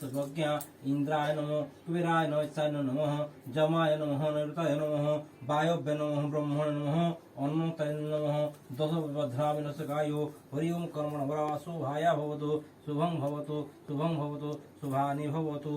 सर्वज्ञ इंद्राय नमः कुबेराय नमः ईशाय नमः जमाय नमः निरुताय नमः वायव्य नमः ब्रह्मणे नमः अन्नताय नमः दश भद्रा विनशकायो हरि ओम कर्मणा शुभाय भवतु शुभं भवतु शुभानि भवतु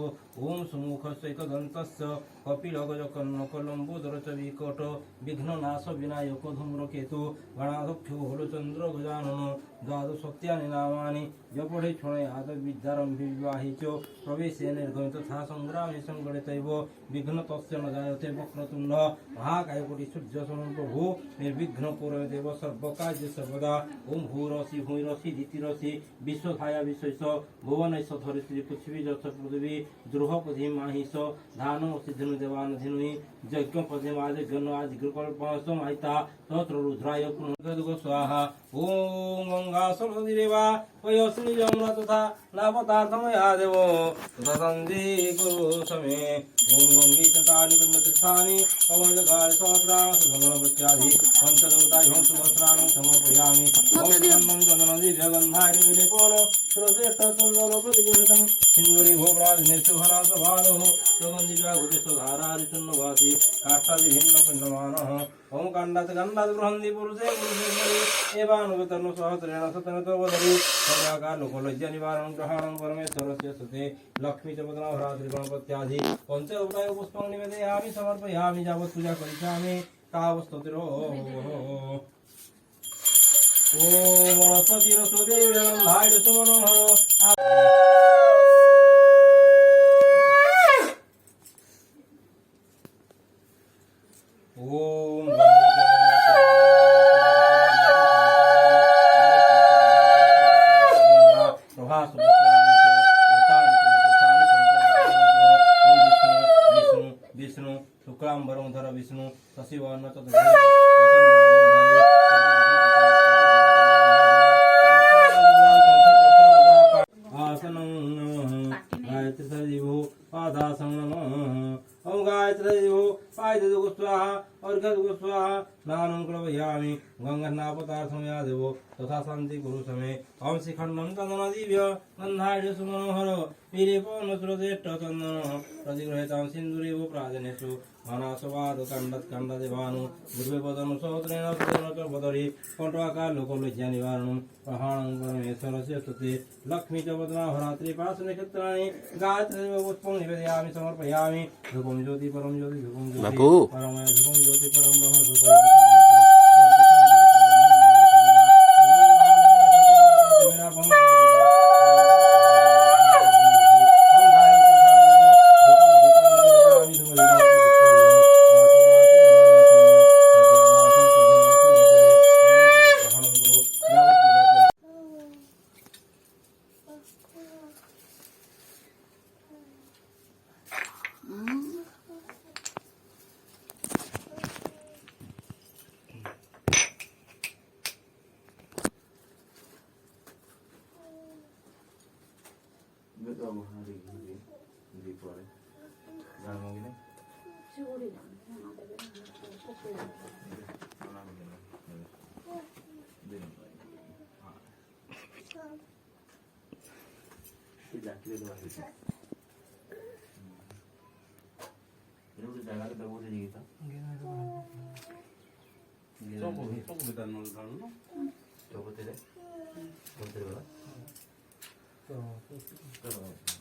ओम सुमुखस्य एकदन्तस्य कपिलगजकर्णकलम्बोदर च विकट विघ्ननाश विनायक धूम्रकेतु गणाध्यक्षो हलचन्द्र गजानन द्वादशसत्यानि नामानि यपठे क्षणयाद विद्यारम्भे विवाहे च प्रवेशे निर्गमे तथा संग्रामे संगणितैव विघ्न तस्य न जायते वक्रतुण्ड महाकायकोटि सूर्यसमं प्रभो निर्विघ्न पूर्णं देव सर्वकार्य सर्वदा ओम भूरसि भूरसि धितिरसि विश्वधाया विश्वस भुवनैष धरित्री पृथ्वी जथ पृथिवी द्रुहपदि माहिष धानमसि धनु देवान धनुहि यज्ञ पदे गण आदि कृकल्पसमहिता तत्र रुद्राय पुनर्गदुग स्वाहा ओम गंगा सरस्वती देवा वयस्नि जमुना तथा नावतार्थमया देव तथा सन्धि गुरु समे ओम गंगे चतानि वन्नतीर्थानि पवनजगानि सहस्राणि सुगमनवत्यादि पंचदेवताय हं सुमस्त्राणं समर्पयामि ओम चन्दनं चन्दनं दिव्यगन्धाय निलेपन श्रोतेष्टसुन्दर प्रतिगृहीतं सिन्दूरी भोगराजनिर्शुभना सभानः सुगन्धिजागुतिस्वधारारिचन्नवासि काष्ठादिभिन्नपिण्डमानः ओम काण्डात् बृहन्ति पुरुषे एवानुगतर्नु सहस्रेण सतनतोवदरि सर्वाकालोकलज्जनिवारणं ग्रहाणं परमेश्वरस्य सुते लक्ष्मी च पद्माभरात्रिगणपत्यादि पञ्चदेवताय पुष्पं निवेदयामि समर्पयामि यावत् पूजा करिष्यामि तावत्स्तुतिरो ओम वनस्पतिरसुदेव्यगन्धाय सुमनोहर ओम विष्णु शुक्लांबरं धर विष्णु शशिवर्ण गायत्री सजीवो पादासन नमः ओम गायत्री सजीवो पायदुग स्वाहा अर्घदुग स्वाहा नानं कृपयामि गंगन्नापतार्थं या देवो तथा शांति गुरु समे ओम शिखंडं चंदन दिव्य गंधाढ्य सुमनोहर विलेपन श्रोतेष्ट चंदन प्रतिगृहीतां सिन्दूरेव प्राजनेषु घनासवाद काण्डात् काण्डादिभानु दुर्वेपदनु सहस्रेण सुतेन च वदरि कण्ठवाकालोकलज्जानिवारणं प्रहाणं परमेश्वरस्य स्तुते लक्ष्मी च पद्माभरात्रि पाशनक्षत्राणि गायत्रीमेव पुष्पं निवेदयामि समर्पयामि धूपं ज्योति परं ज्योति धूपं ज्योति परमय धूपं ज्योति परं ब्रह्म धूपं Betul hari ini di Korea. Jangan mau gini. Siguro lang. Ada ba? Mana gini? Din. Tidak kita dua sih. Ini udah jalan kita udah gitu. Coba kita nol. Coba tidak. Coba tidak. Terus.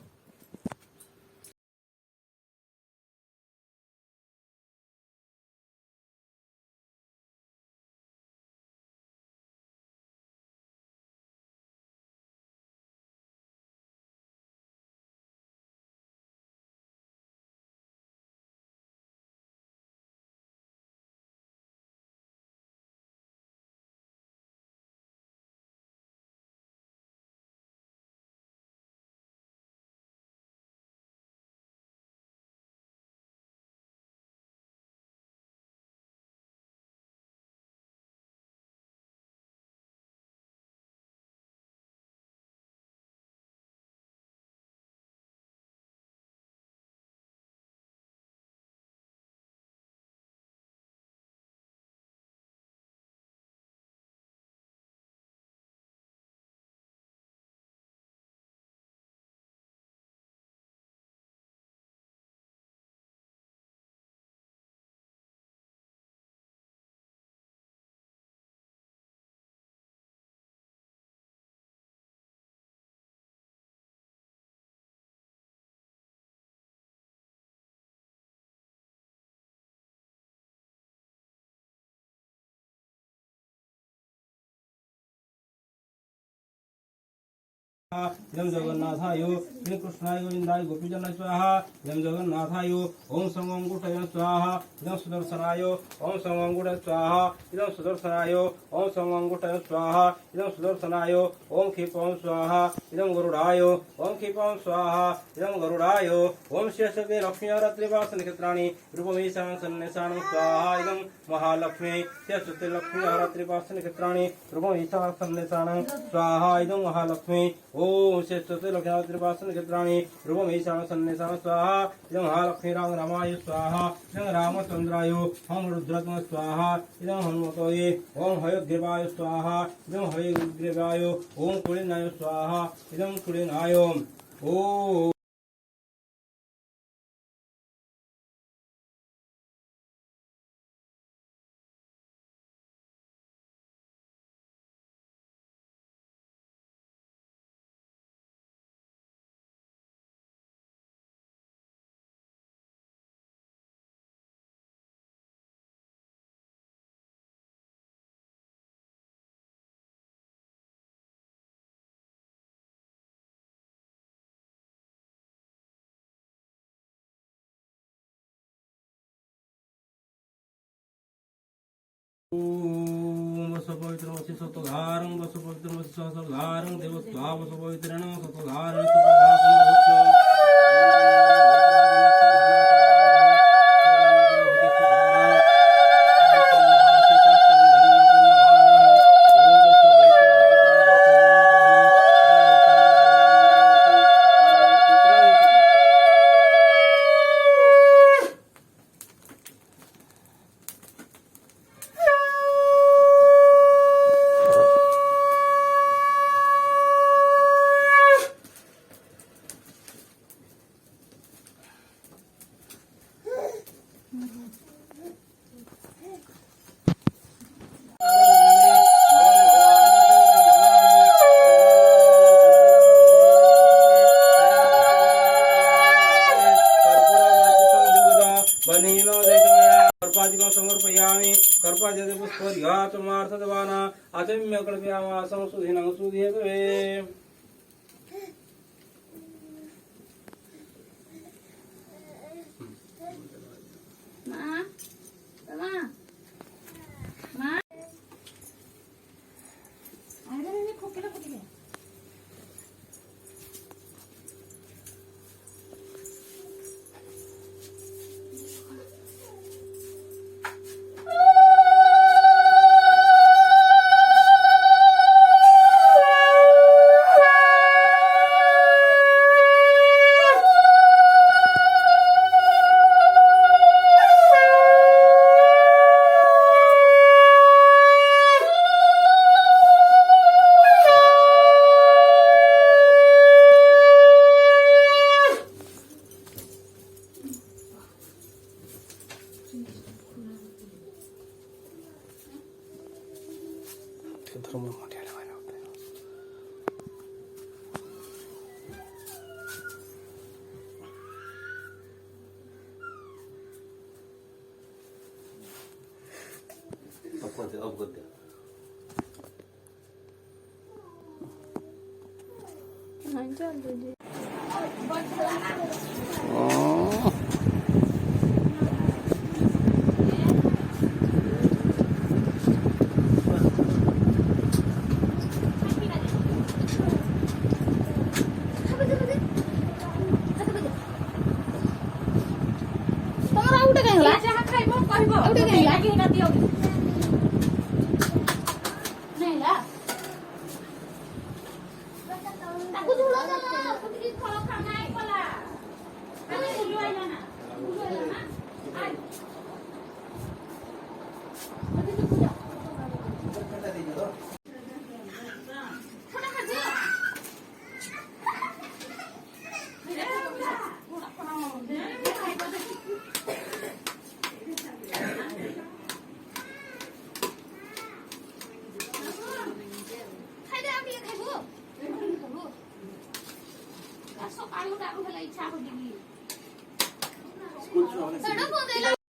इदं जगन्नाथाय श्रीकृष्णाय गोविन्दाय गोपीजनाय स्वाहा इदं जगन्नाथाय ओम संगंगुटाय स्वाहा इदं सुदर्शनाय ओम संगंगुटाय स्वाहा इदं सुदर्शनाय ओम संगंगुटाय स्वाहा इदं सुदर्शनाय ओम क्षिपं स्वाहा इदं गरुडाय ओम क्षिपं स्वाहा इदं गरुडाय ओम शेषते लक्ष्मी रात्रिवास नक्षत्राणि रूपमेषां सन्निशानं स्वाहा इदं महालक्ष्मी शेषते लक्ष्मी रात्रिवास नक्षत्राणि रूपमेषां सन्निशानं स्वाहा इदं महालक्ष्मी ओम शेषते लक्ष्मीवास नक्षत्राणि रूपमेषां सन्निशानं स्वाहा इदं महालक्ष्मी राम रामाय स्वाहा इदं रामचंद्राय ओम रुद्रात्मने स्वाहा इदं हनुमतये ओम हयग्रीवाय स्वाहा इदं हयग्रीवाय ओम कुलीनाय स्वाहा इदं कुलीनाय ओम ओम वसुपवित्रं वसि सतोधारं वसुपवित्रं वसि सहस्रधारं देवत्वा वसुपवित्रेण सतोधारं कर्पादिकं समर्पयामि कर्पादिते पुष्परिहातमार्थदवाना आचम्य कल्पयामासं सुधिनं सुधीयते धर्म अवगत इच्छा